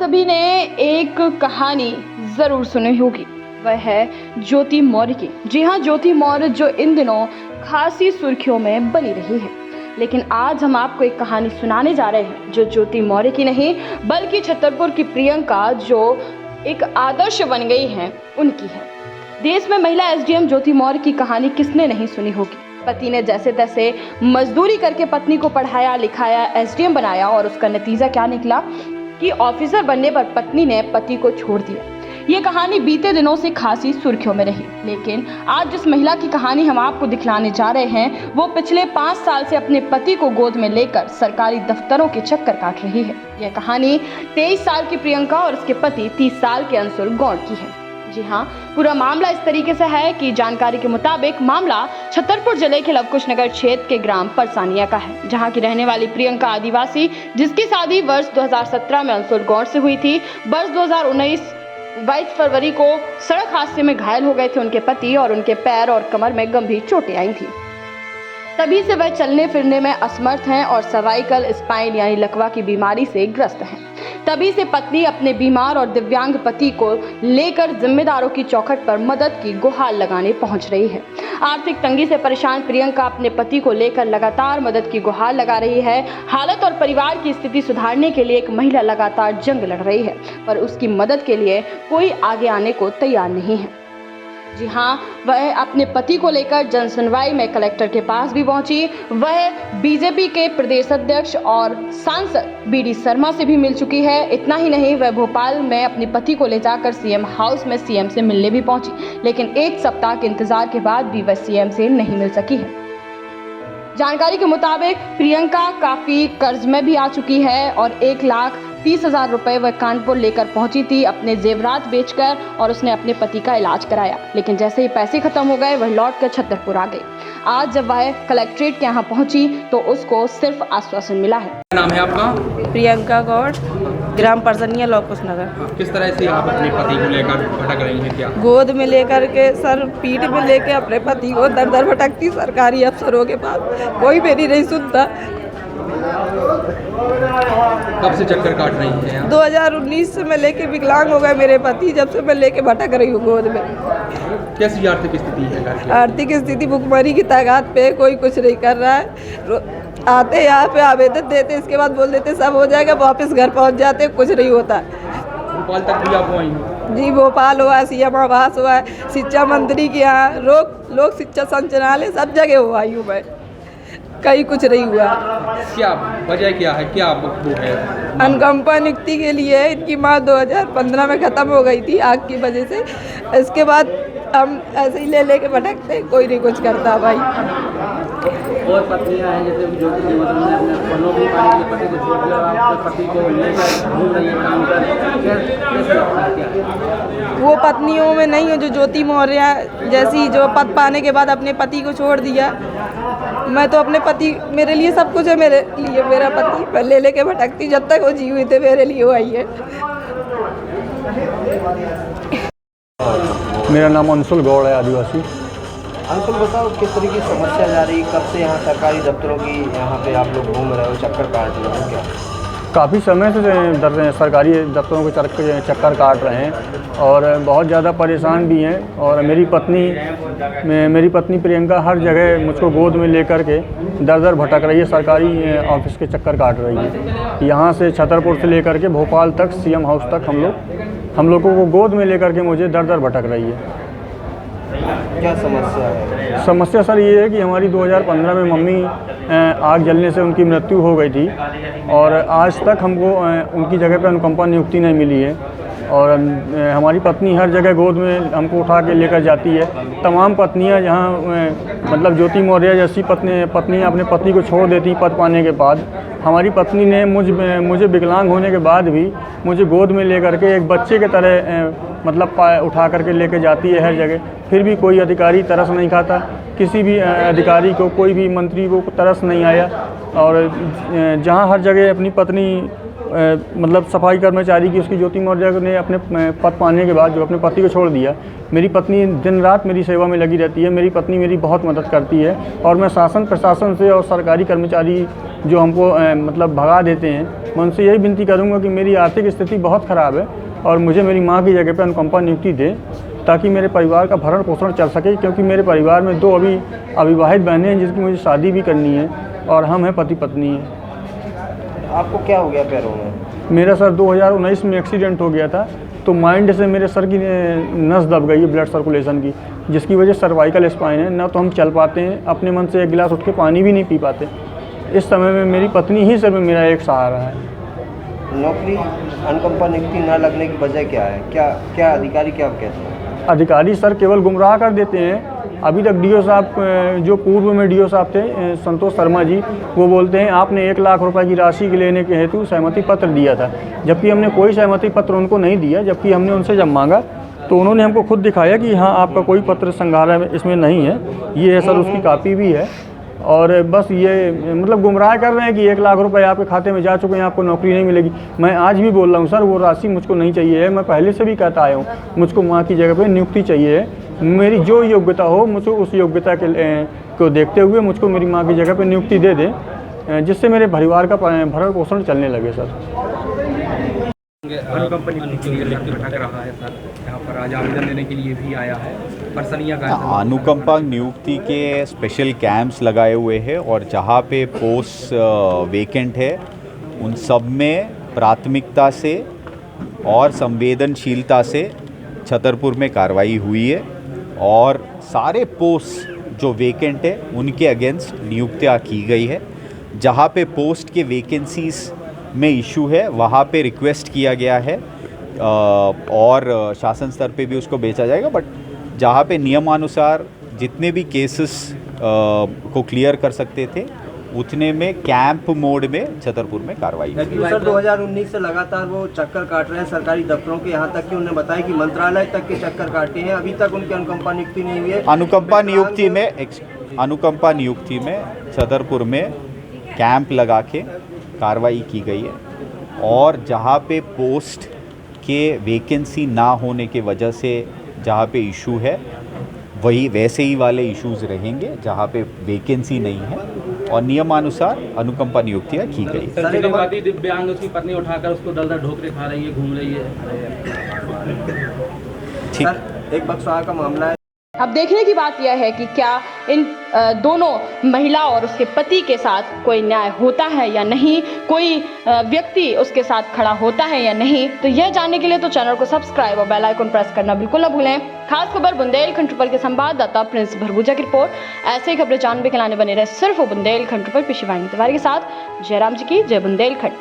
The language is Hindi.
सभी ने एक कहानी जरूर सुनी होगी, वह है ज्योति मौर्य की। जी हाँ, ज्योति मौर्य जो इन दिनों खासी सुर्खियों में बनी रही है। लेकिन आज हम आपको एक कहानी सुनाने जा रहे हैं जो ज्योति मौर्य की नहीं बल्कि छतरपुर की प्रियंका जो एक आदर्श बन गई हैं उनकी है। देश में महिला एसडीएम ज्योति मौर्य की कहानी किसने नहीं सुनी होगी। पति ने जैसे तैसे मजदूरी करके पत्नी को पढ़ाया लिखाया, एसडीएम बनाया और उसका नतीजा क्या निकला कि ऑफिसर बनने पर पत्नी ने पति को छोड़ दिया। ये कहानी बीते दिनों से खासी सुर्खियों में रही, लेकिन आज जिस महिला की कहानी हम आपको दिखलाने जा रहे हैं वो पिछले 5 साल से अपने पति को गोद में लेकर सरकारी दफ्तरों के चक्कर काट रही है। यह कहानी 23 साल की प्रियंका और उसके पति 30 साल के अंशुल गौड़ की है। जी हाँ, पूरा मामला इस तरीके से है कि जानकारी के मुताबिक मामला छतरपुर जिले के लवकुश नगर क्षेत्र के ग्राम परसानिया का है, जहां की रहने वाली प्रियंका आदिवासी, जिसकी शादी वर्ष 2017 में अंशुल गौड़ से हुई थी। वर्ष 2019 22 फरवरी को सड़क हादसे में घायल हो गए थे उनके पति और उनके पैर और कमर में गंभीर चोटें आई थी। तभी से वह चलने फिरने में असमर्थ हैं और सर्वाइकल स्पाइन यानी लकवा की बीमारी से ग्रस्त हैं। तभी से पत्नी अपने बीमार और दिव्यांग पति को लेकर जिम्मेदारों की चौखट पर मदद की गुहार लगाने पहुंच रही है। आर्थिक तंगी से परेशान प्रियंका अपने पति को लेकर लगातार मदद की गुहार लगा रही है। हालत और परिवार की स्थिति सुधारने के लिए एक महिला लगातार जंग लड़ रही है, पर उसकी मदद के लिए कोई आगे आने को तैयार नहीं है। जी हाँ, वह अपने पति को लेकर जन सुनवाई में कलेक्टर के पास भी पहुंची। वह बीजेपी के प्रदेश अध्यक्ष और सांसद बीडी शर्मा से भी मिल चुकी है। इतना ही नहीं, वह भोपाल में अपने पति को ले जाकर सीएम हाउस में सीएम से मिलने भी पहुंची, लेकिन 1 सप्ताह के इंतजार के बाद भी वह सीएम से नहीं मिल सकी है। जानकारी के मुताबिक प्रियंका काफी कर्ज में भी आ चुकी है और 1,30,000 रुपए वह कानपुर लेकर पहुंची थी अपने जेवरात बेचकर, और उसने अपने पति का इलाज कराया। लेकिन जैसे ही पैसे खत्म हो गए वह लौट कर छतरपुर आ गई। आज जब वह कलेक्ट्रेट के यहाँ पहुंची तो उसको सिर्फ आश्वासन मिला है। क्या नाम है आपका? प्रियंका गौड़, ग्राम परसनिया लवकुश नगर। किस तरह से आप अपने पति को लेकर भटक रही हैं? क्या गोद में लेकर के सर पीठ में लेके अपने पति को दर दर भटकती सरकारी अफसरों के पास, कोई मेरी नहीं सुनता। कब से चक्कर काट रही हैं? 2019 से मैं लेके विकलांग हो गए मेरे पति, जब से मैं लेके भटक रही हूँ गोद में। कैसी आर्थिक स्थिति है घर की? आर्थिक स्थिति भुखमरी की तादाद पे, कोई कुछ नहीं कर रहा है। आते यहाँ पे आवेदन देते, इसके बाद बोल देते सब हो जाएगा, वापस घर पहुँच जाते, कुछ नहीं होता। भोपाल तक भी आप आई हैं? जी, भोपाल हुआ है, सीएम आवास हुआ है, शिक्षा मंत्री के यहाँ, लोक शिक्षा संचालय, सब जगह हुआ आई हूँ मैं, कहीं कुछ नहीं हुआ। क्या वजह क्या है? क्या वो है? अनुकंपा नियुक्ति के लिए इनकी माँ 2015 में ख़त्म हो गई थी आग की वजह से। इसके बाद हम ऐसे ही लेके भटकते, कोई नहीं कुछ करता भाई। और पत्नियां हैं जैसे जो कि अपने फलों की पानी के पति को छोड़ दिया, अपने पति को लेकर घूम रही है काम कर, कैसे लगता है? क्या वो पत्नियों में नहीं है जो ज्योति मौर्य जैसी, जो पद पाने के बाद अपने पति को छोड़ दिया। मैं तो अपने पति, मेरे लिए सब कुछ है, मेरे लिए मेरा पति, मैं लेके भटकती जब तक वो जी हुई थे, मेरे लिए वो आई है। मेरा नाम अंशुल गौड़ है, आदिवासी। अंकुल बताओ, किस तरह की समस्या जा रही, कब से यहाँ सरकारी दफ्तरों की यहाँ पे आप लोग घूम रहे हो, चक्कर काट रहे हो? क्या काफ़ी समय से सरकारी दफ्तरों के चक्कर काट रहे हैं और बहुत ज़्यादा परेशान भी हैं। और मेरी पत्नी प्रियंका हर जगह मुझको गोद में लेकर के दर दर भटक रही है, सरकारी ऑफिस के चक्कर काट रही है। यहाँ से छतरपुर से लेकर के भोपाल तक, सीएम हाउस तक हम लोगों को गोद में लेकर के मुझे दर दर भटक रही है। क्या समस्या है? समस्या सर ये है कि हमारी 2015 में मम्मी आग जलने से उनकी मृत्यु हो गई थी और आज तक हमको उनकी जगह पे अनुकंपा नियुक्ति नहीं मिली है। और हमारी पत्नी हर जगह गोद में हमको उठा के लेकर जाती है। तमाम पत्नियां जहां मतलब ज्योति मौर्य जैसी पत्नियां अपने पति को छोड़ देती पद पाने के बाद, हमारी पत्नी ने मुझे विकलांग होने के बाद भी मुझे गोद में लेकर के एक बच्चे के तरह मतलब उठा करके लेके जाती है हर जगह। फिर भी कोई अधिकारी तरस नहीं खाता, किसी भी अधिकारी को, कोई भी मंत्री को तरस नहीं आया। और जहां हर जगह अपनी पत्नी मतलब सफाई कर्मचारी की उसकी ज्योति मौर्य ने अपने पद पाने के बाद जो अपने पति को छोड़ दिया। मेरी पत्नी दिन रात मेरी सेवा में लगी रहती है। मेरी पत्नी मेरी बहुत मदद करती है और मैं शासन प्रशासन से और सरकारी कर्मचारी जो हमको मतलब भगा देते हैं, मैं उनसे यही विनती करूँगा कि मेरी आर्थिक स्थिति बहुत ख़राब है और मुझे मेरी माँ की जगह पर अनुकंपा नियुक्ति दें ताकि मेरे परिवार का भरण पोषण चल सके, क्योंकि मेरे परिवार में 2 अभी अविवाहित बहनें हैं जिसकी मुझे शादी भी करनी है और हम हैं पति पत्नी हैं। आपको क्या हो गया पैरों में? मेरा सर 2019 में एक्सीडेंट हो गया था, तो माइंड से मेरे सर की नस दब गई है ब्लड सर्कुलेशन की, जिसकी वजह सर्वाइकल स्पाइन है। ना तो हम चल पाते हैं, अपने मन से 1 गिलास उठ के पानी भी नहीं पी पाते। इस समय में मेरी पत्नी ही सिर्फ मेरा एक सहारा है। नौकरी अनुकंपा नियुक्ति न लगने की वजह क्या है? क्या अधिकारी क्या कहते हैं? अधिकारी सर केवल गुमराह कर देते हैं। अभी तक डीओ साहब, जो पूर्व में डीओ साहब थे संतोष शर्मा जी, वो बोलते हैं आपने 1 लाख रुपए की राशि के लेने के हेतु सहमति पत्र दिया था, जबकि हमने कोई सहमति पत्र उनको नहीं दिया। जबकि हमने उनसे जब मांगा तो उन्होंने हमको खुद दिखाया कि हाँ आपका कोई पत्र संग्रह इसमें नहीं है, ये है सर, उसकी कापी भी है। और बस ये मतलब गुमराह कर रहे हैं कि 1 लाख रुपए आपके खाते में जा चुके हैं, आपको नौकरी नहीं मिलेगी। मैं आज भी बोल रहा हूँ सर, वो राशि मुझको नहीं चाहिए है। मैं पहले से भी कहता आया हूँ, मुझको माँ की जगह पे नियुक्ति चाहिए है। मेरी जो योग्यता हो, मुझको उस योग्यता को देखते हुए मुझको मेरी माँ की जगह पे नियुक्ति दे दें, जिससे मेरे परिवार का भरण पोषण चलने लगे सर। अनुकंपा नियुक्ति के लिए भटक रहा है सर, यहाँ पर आज आवेदन देने के लिए भी आया है। परसनिया का अनुकंपा नियुक्ति के स्पेशल कैंप्स लगाए हुए हैं और जहाँ पे पोस्ट वेकेंट है उन सब में प्राथमिकता से और संवेदनशीलता से छतरपुर में कार्रवाई हुई है और सारे पोस्ट जो वेकेंट है उनके अगेंस्ट नियुक्तियाँ की गई है। जहाँ पे पोस्ट के वैकेंसीज में इशू है वहाँ पे रिक्वेस्ट किया गया है और शासन स्तर पे भी उसको बेचा जाएगा। बट जहाँ पे नियमानुसार जितने भी केसेस को क्लियर कर सकते थे उतने में कैंप मोड में छतरपुर में कार्रवाई हुई। सर 2019 से लगातार वो चक्कर काट रहे हैं सरकारी दफ्तरों के, यहाँ तक कि उन्होंने बताया कि मंत्रालय तक के चक्कर काटे हैं, अभी तक उनकी अनुकंपा नियुक्ति नहीं हुई है। अनुकंपा नियुक्ति में छतरपुर में कैंप लगा के कार्रवाई की गई है और जहाँ पे पोस्ट के वैकेंसी ना होने के वजह से जहाँ पे इशू है वही वैसे ही वाले इश्यूज रहेंगे जहाँ पे वैकेंसी नहीं है और नियमानुसार अनुकंपा नियुक्तियाँ की गई। दिव्यांग उसकी पत्नी उठाकर उसको दल-दल ढोकरे खा रही है, घूम रही है। ठीक, एक बक्सवा का मामला है। अब देखने की बात यह है कि क्या इन दोनों महिला और उसके पति के साथ कोई न्याय होता है या नहीं, कोई व्यक्ति उसके साथ खड़ा होता है या नहीं। तो यह जानने के लिए तो चैनल को सब्सक्राइब और बेल आइकन प्रेस करना बिल्कुल न भूलें। खास खबर बुंदेलखंड ट्रिपल के संवाददाता प्रिंस भरभूजा की रिपोर्ट। ऐसे ही खबरें जानने के लिए बने रहे सिर्फ बुंदेलखंड ट्रिपल पे शिवानी तिवारी के साथ। जयराम जी की जय बुंदेलखंड।